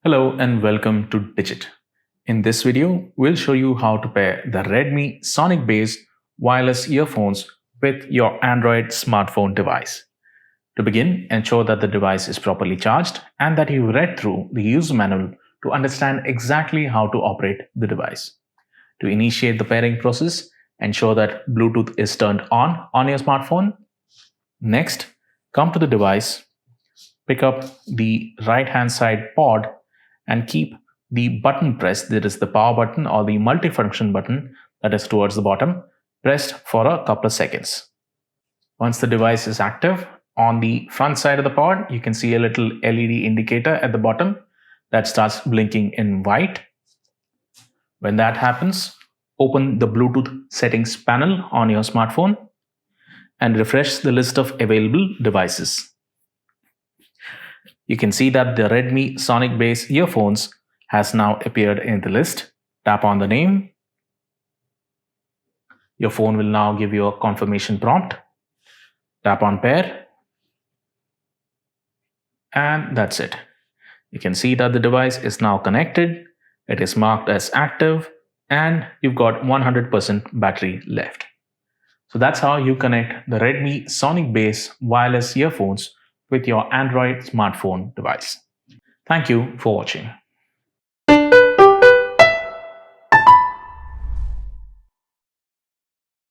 Hello and welcome to Digit. In this video, we'll show you how to pair the Redmi Sonicbass wireless earphones with your Android smartphone device. To begin, ensure that the device is properly charged and that you read through the user manual to understand exactly how to operate the device. To initiate the pairing process, ensure that Bluetooth is turned on your smartphone. Next, come to the device, pick up the right-hand side pod and keep the button pressed. That is the power button or the multifunction button that is towards the bottom, pressed for a couple of seconds. Once the device is active, on the front side of the pod, you can see a little LED indicator at the bottom that starts blinking in white. When that happens, open the Bluetooth settings panel on your smartphone and refresh the list of available devices. You can see that the Redmi Sonicbass earphones has now appeared in the list. Tap on the name. Your phone will now give you a confirmation prompt. Tap on pair. And that's it. You can see that the device is now connected. It is marked as active and you've got 100% battery left. So that's how you connect the Redmi Sonicbass wireless earphones with your Android smartphone device. Thank you for watching.